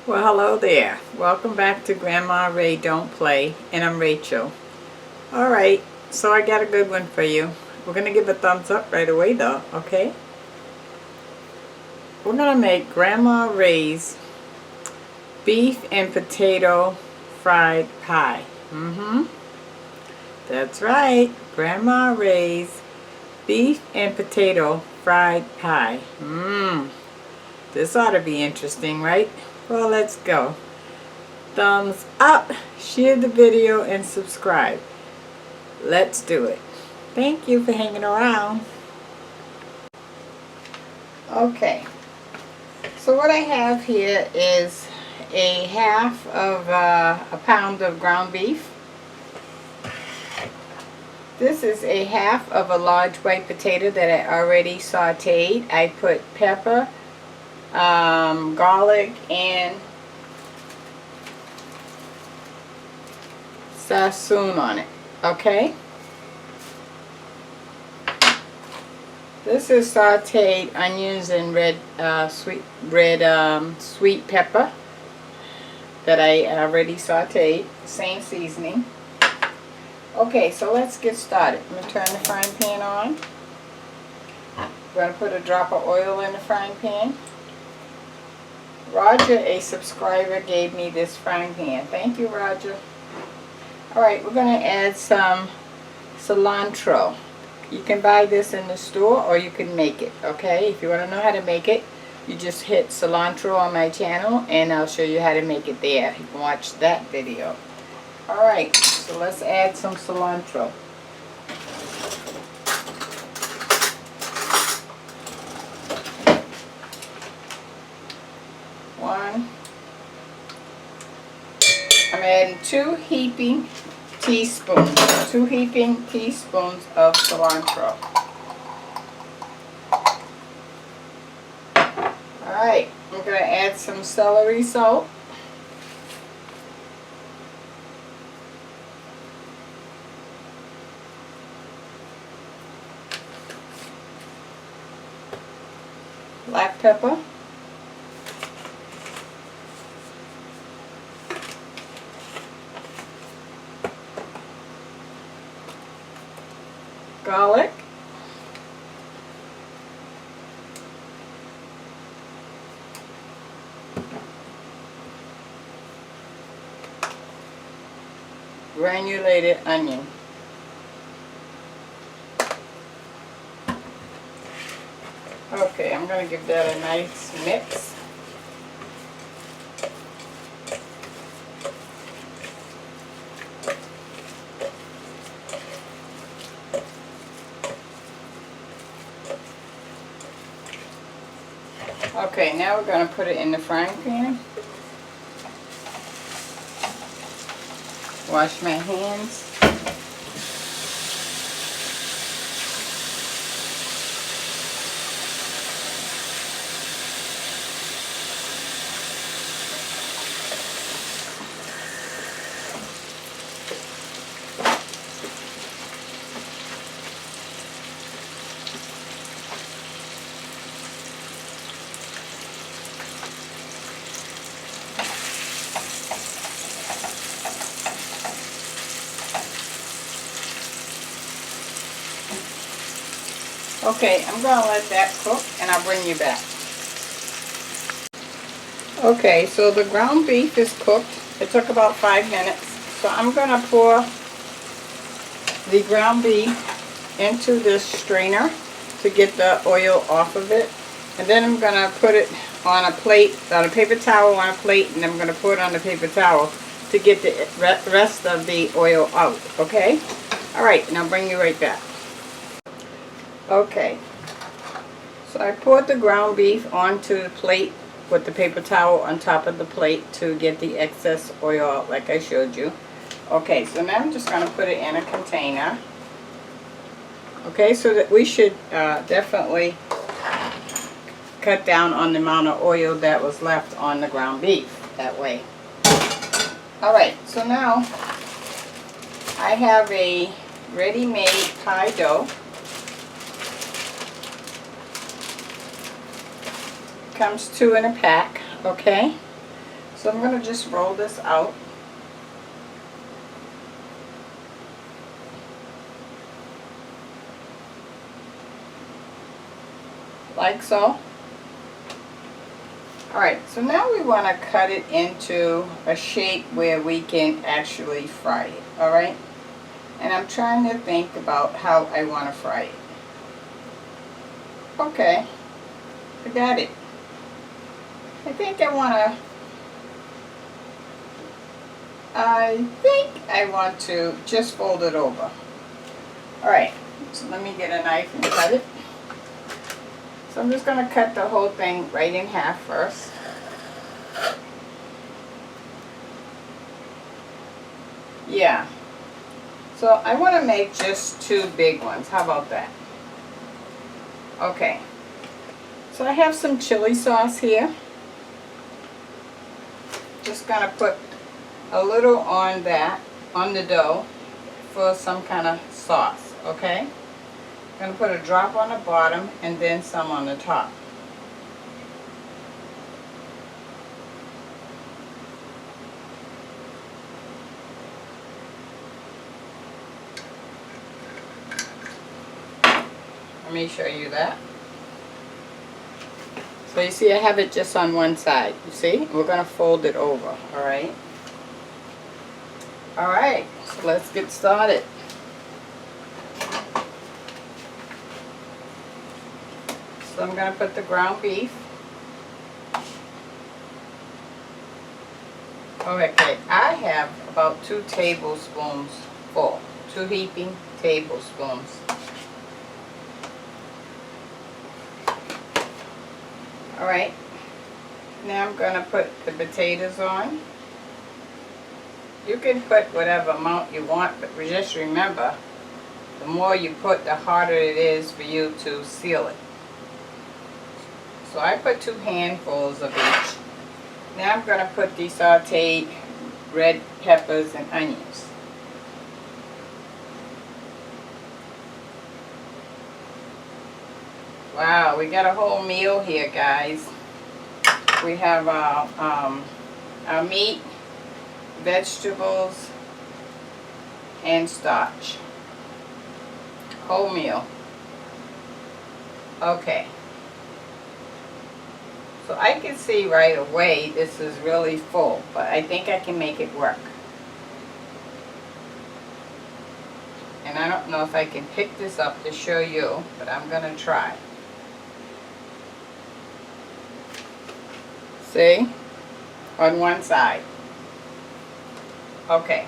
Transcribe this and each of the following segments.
Well, hello there. Welcome back to Grandma Ray Don't Play, and I'm Rachel. Alright, so I got a good one for you. We're going to give a thumbs up right away though, okay? We're going to make Grandma Ray's beef and potato fried pie. That's right, Grandma Ray's beef and potato fried pie. This ought to be interesting, right? Well, let's go. Thumbs up, share the video, and subscribe. Let's do it. Thank you for hanging around. Okay, so what I have here is a half of a pound of ground beef. This is a half of a large white potato that I already sauteed. I put pepper, garlic, and sassoon on it. Okay, this is sauteed onions and sweet pepper that I already sauteed, same seasoning. Okay, so let's get started. I'm going to turn the frying pan on. I'm going to put a drop of oil in the frying pan. Roger, a subscriber, gave me this frying pan. Thank you, Roger. Alright, we're going to add some cilantro. You can buy this in the store or you can make it, okay? If you want to know how to make it, you just hit cilantro on my channel and I'll show you how to make it there. You can watch that video. Alright, so let's add some cilantro. I'm adding 2 heaping teaspoons of cilantro. Alright, I'm going to add some celery salt. Black pepper. Garlic. Granulated onion. Okay, I'm going to give that a nice mix. Okay, now we're going to put it in the frying pan. Wash my hands. Okay, I'm going to let that cook and I'll bring you back. Okay, so the ground beef is cooked. It took about 5 minutes. So I'm going to pour the ground beef into this strainer to get the oil off of it. And then I'm going to put it on a plate, on a paper towel on a plate, and I'm going to put it on the paper towel to get the rest of the oil out. Okay? Alright, and I'll bring you right back. Okay, so I poured the ground beef onto the plate with the paper towel on top of the plate to get the excess oil out like I showed you. Okay, so now I'm just going to put it in a container. Okay, so that we should definitely cut down on the amount of oil that was left on the ground beef that way. Alright, so now I have a ready-made pie dough. Comes 2 in a pack, okay? So I'm going to just roll this out. Like so. Alright, so now we want to cut it into a shape where we can actually fry it. Alright? And I'm trying to think about how I want to fry it. Okay, I got it. I think I want to just fold it over. Alright, so let me get a knife and cut it. So I'm just going to cut the whole thing right in half first. Yeah. So I want to make just 2 big ones. How about that? Okay. So I have some chili sauce here. Just going to put a little on the dough for some kind of sauce, okay? I'm going to put a drop on the bottom and then some on the top. Let me show you that. So you see I have it just on one side, you see? We're going to fold it over, alright? Alright, so let's get started. So I'm going to put the ground beef. Okay, I have about 2 tablespoons full. 2 heaping tablespoons. Alright, now I'm going to put the potatoes on. You can put whatever amount you want, but just remember, the more you put, the harder it is for you to seal it. So I put 2 handfuls of each. Now I'm going to put the sauteed red peppers and onions. Wow, we got a whole meal here, guys. We have our meat, vegetables, and starch. Whole meal. Okay. So I can see right away this is really full, but I think I can make it work. And I don't know if I can pick this up to show you, but I'm going to try. See? On one side. Okay.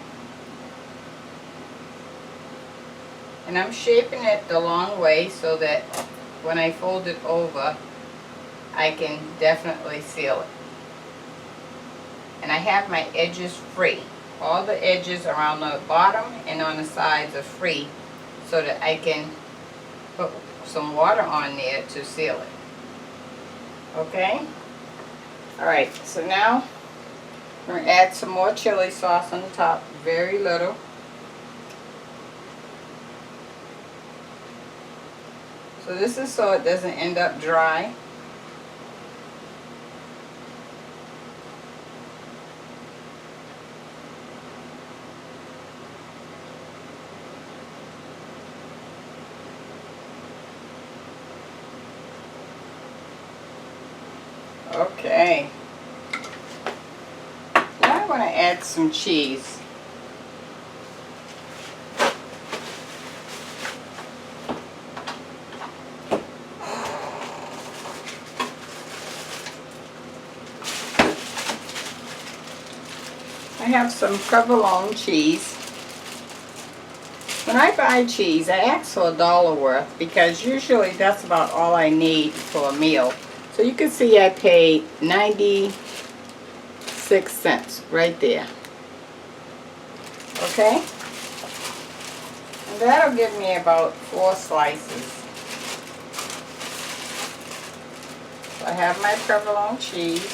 And I'm shaping it the long way so that when I fold it over, I can definitely seal it. And I have my edges free. All the edges around the bottom and on the sides are free so that I can put some water on there to seal it. Okay? Alright, so now we're going to add some more chili sauce on the top. Very little. So this is so it doesn't end up dry. Okay. Now I'm going to add some cheese. I have some provolone cheese. When I buy cheese, I ask for $1 worth because usually that's about all I need for a meal. So you can see I paid 96 cents right there. Okay? And that'll give me about 4 slices. So I have my provolone cheese.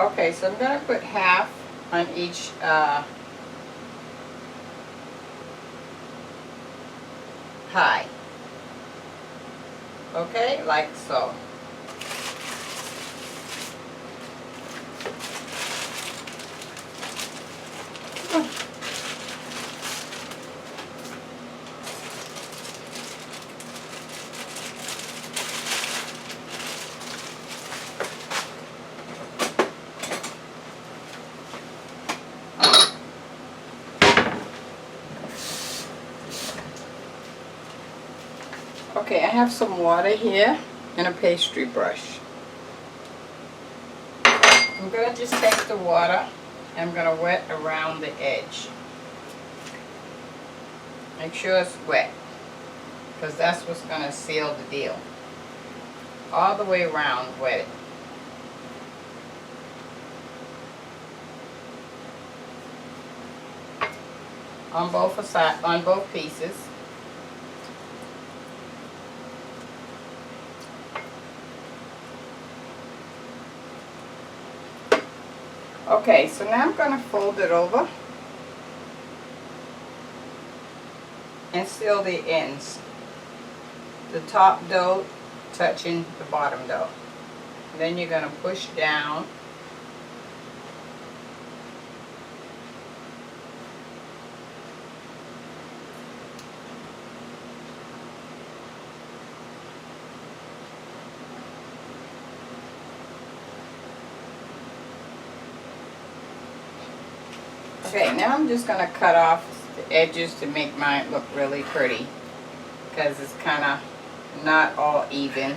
Okay, so I'm going to put half on each pie. Okay, like so. Okay, I have some water here and a pastry brush. I'm going to just take the water and I'm going to wet around the edge. Make sure it's wet, because that's what's going to seal the deal. All the way around, wet it. On both pieces. Okay, so now I'm going to fold it over and seal the ends. The top dough touching the bottom dough. And then you're going to push down. Okay, now I'm just going to cut off the edges to make mine look really pretty, because it's kind of not all even.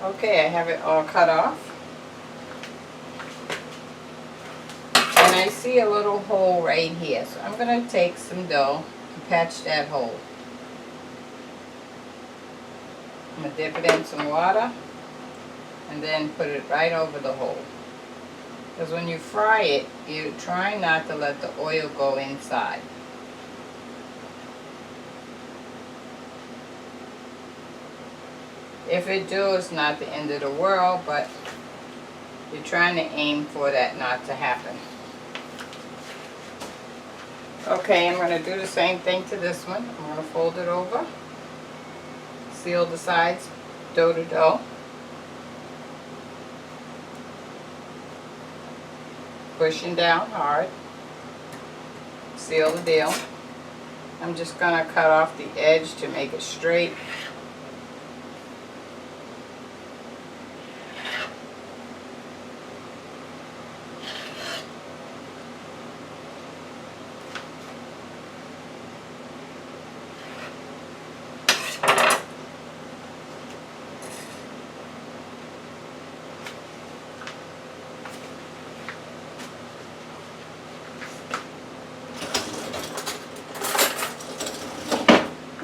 Okay, I have it all cut off. And I see a little hole right here, so I'm going to take some dough and patch that hole. I'm going to dip it in some water and then put it right over the hole. Because when you fry it, you try not to let the oil go inside. If it do, it's not the end of the world, but you're trying to aim for that not to happen. Okay, I'm going to do the same thing to this one. I'm going to fold it over, seal the sides, dough to dough. Pushing down hard, seal the deal. I'm just going to cut off the edge to make it straight.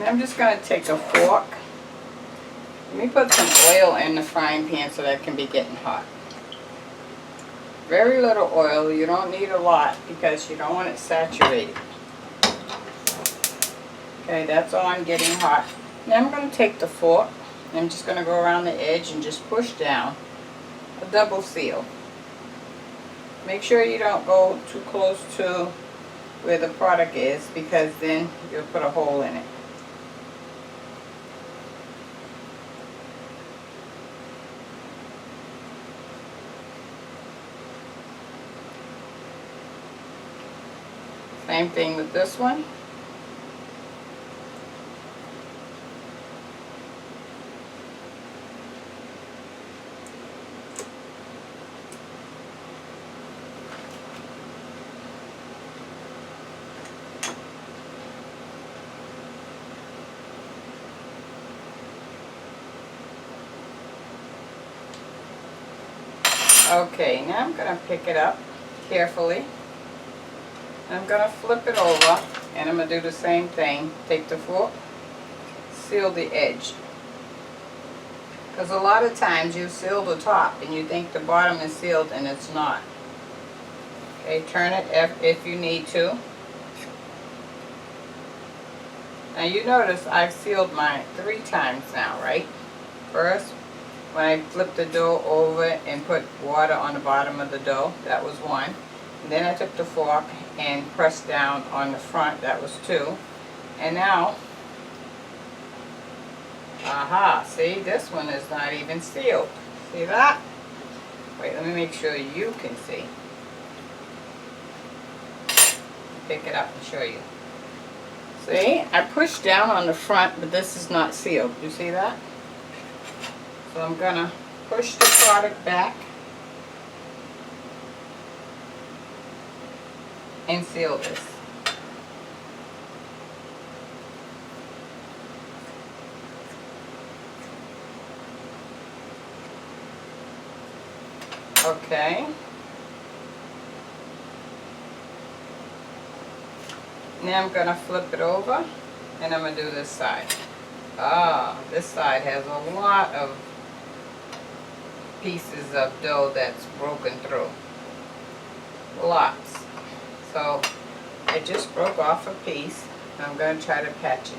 I'm just going to take a fork. Let me put some oil in the frying pan so that it can be getting hot. Very little oil. You don't need a lot because you don't want it saturated. Okay, that's all I'm getting hot. Now I'm going to take the fork. I'm just going to go around the edge and just push down. A double seal. Make sure you don't go too close to where the product is, because then you'll put a hole in it. Same thing with this one. Okay, now I'm going to pick it up carefully. I'm going to flip it over, and I'm going to do the same thing. Take the fork, seal the edge. Because a lot of times you seal the top and you think the bottom is sealed and it's not. Okay, turn it if you need to. Now you notice I've sealed mine 3 times now, right? First, when I flipped the dough over and put water on the bottom of the dough, that was 1. And then I took the fork and pressed down on the front, that was 2. And now, aha, see, this one is not even sealed. See that? Wait, let me make sure you can see. Pick it up and show you. See, I pushed down on the front, but this is not sealed. You see that? So I'm gonna push the product back and seal this. Okay. Now I'm gonna flip it over and I'm gonna do this side. Ah, this side has a lot of pieces of dough that's broken through. Lots. So I just broke off a piece and I'm going to try to patch it.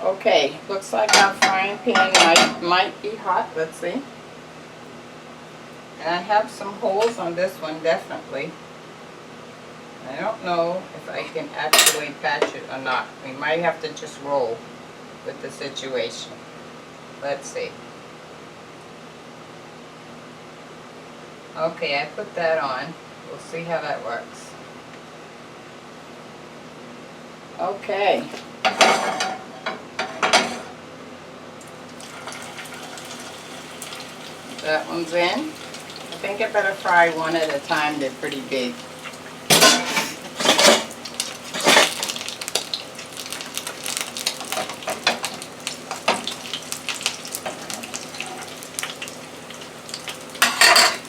Okay, looks like our frying pan might be hot. Let's see. And I have some holes on this one, definitely. I don't know if I can actually patch it or not. We might have to just roll with the situation. Let's see. Okay, I put that on. We'll see how that works. Okay. That one's in. I think I better fry one at a time. They're pretty big.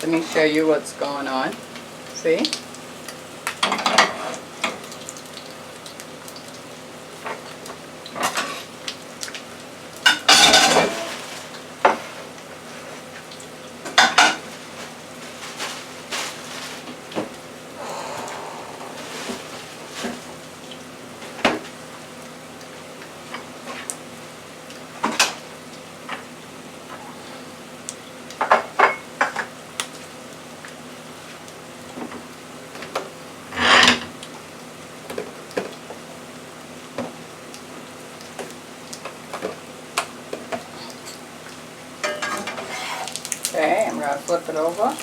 Let me show you what's going on. See? Okay, I'm going to flip it over.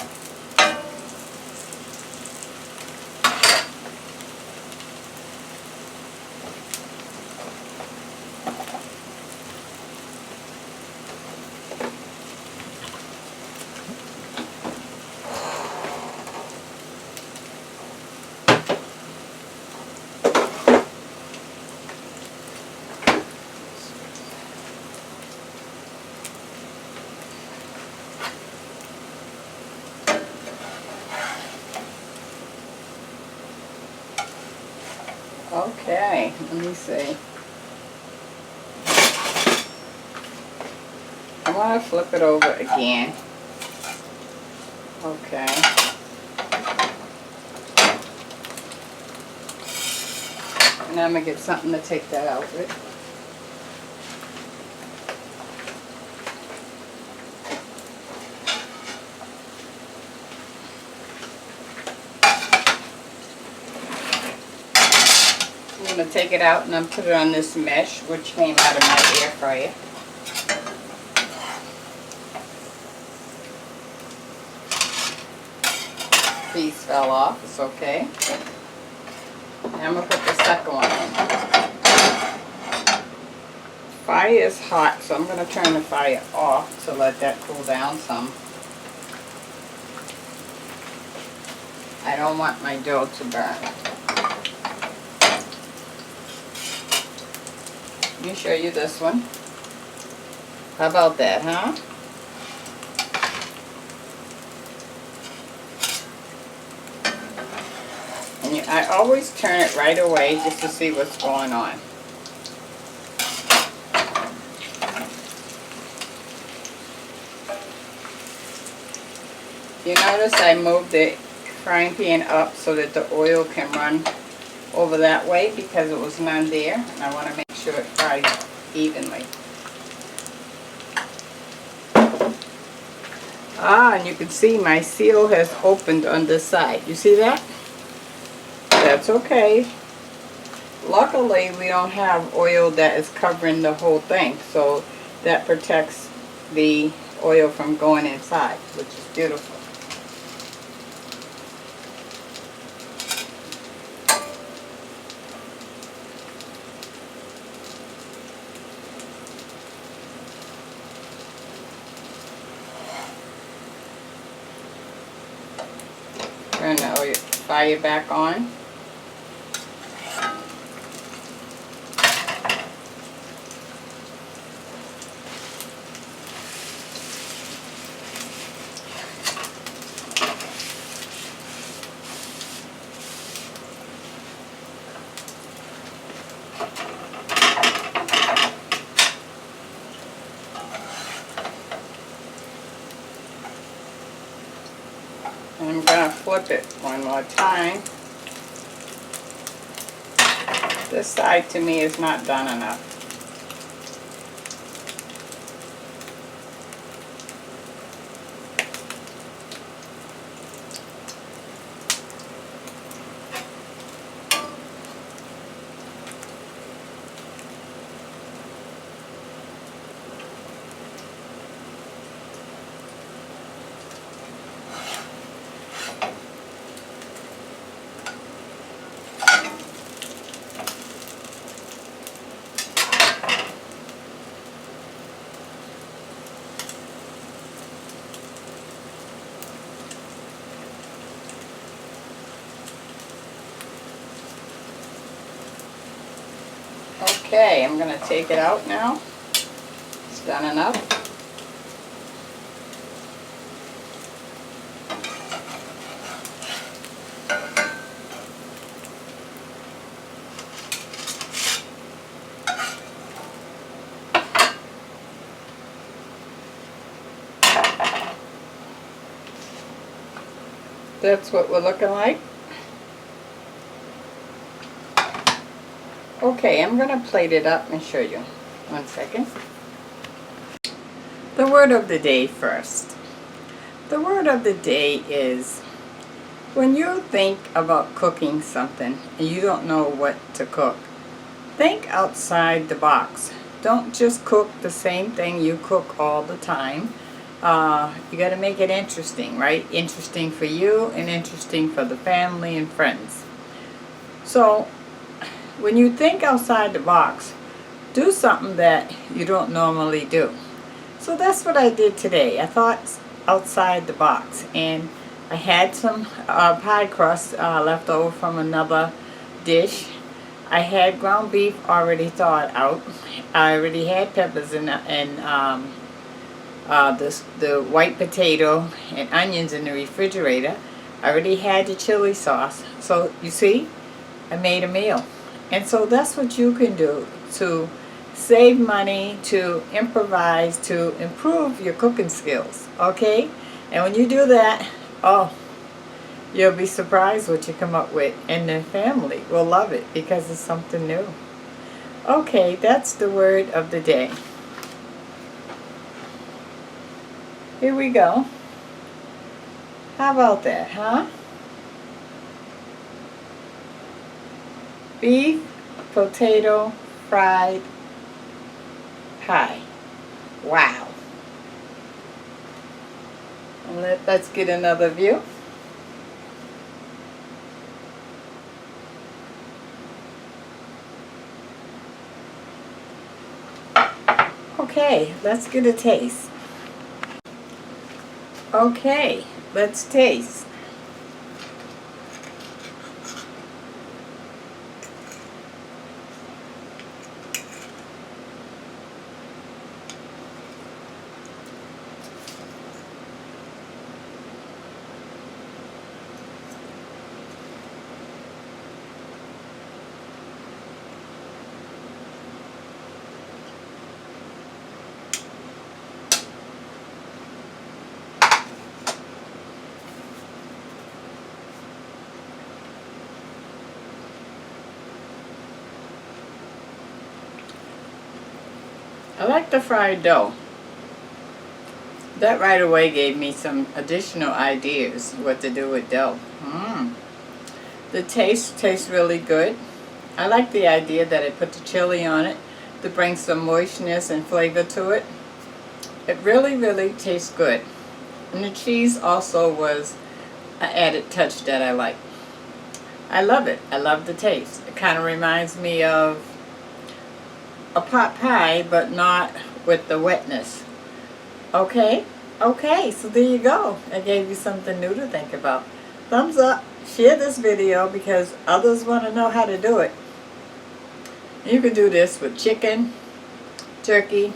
Okay, let me see. I want to flip it over again. Okay. And I'm going to get something to take that out with. I'm going to take it out and then put it on this mesh, which came out of my air fryer. Piece fell off, it's okay. And I'm going to put the second one in. Fire is hot, so I'm going to turn the fire off to let that cool down some. I don't want my dough to burn. me show you this one. How about that, huh? And I always turn it right away just to see what's going on. You notice I moved the frying pan up so that the oil can run over that way because it was none there, and I want to make sure it fries evenly. And you can see my seal has opened on this side. You see that? That's okay. Luckily, we don't have oil that is covering the whole thing, so that protects the oil from going inside, which is beautiful. Turn the fire back on. I'm going to flip it one more time. This side to me is not done enough. Okay, I'm going to take it out now. It's done enough. That's what we're looking like. Okay, I'm going to plate it up and show you. One second. The word of the day first. The word of the day is, when you think about cooking something and you don't know what to cook, think outside the box. Don't just cook the same thing you cook all the time. You got to make it interesting, right? Interesting for you and interesting for the family and friends. So, when you think outside the box, do something that you don't normally do. So that's what I did today. I thought outside the box, and I had some pie crust left over from another dish. I had ground beef already thawed out. I already had peppers and the white potato and onions in the refrigerator. I already had the chili sauce. So you see, I made a meal. And so that's what you can do to save money, to improvise, to improve your cooking skills, okay? And when you do that, oh, you'll be surprised what you come up with, and the family will love it because it's something new. Okay, that's the word of the day. Here we go. How about that, huh? Beef, potato, fried pie. Wow. And let's get another view. Okay, let's get a taste. Okay, let's taste. I like the fried dough. That right away gave me some additional ideas what to do with dough. The taste tastes really good. I like the idea that I put the chili on it to bring some moistness and flavor to it. It really, really tastes good. And the cheese also was an added touch that I like. I love it. I love the taste. It kind of reminds me of a pot pie, but not with the wetness. Okay, so there you go. I gave you something new to think about. Thumbs up, share this video because others want to know how to do it. You can do this with chicken, turkey,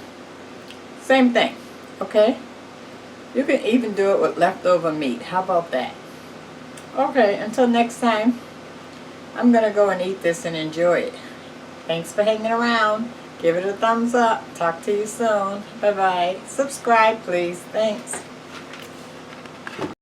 same thing, okay? You can even do it with leftover meat. How about that? Okay, until next time, I'm going to go and eat this and enjoy it. Thanks for hanging around. Give it a thumbs up. Talk to you soon. Bye-bye. Subscribe, please. Thanks.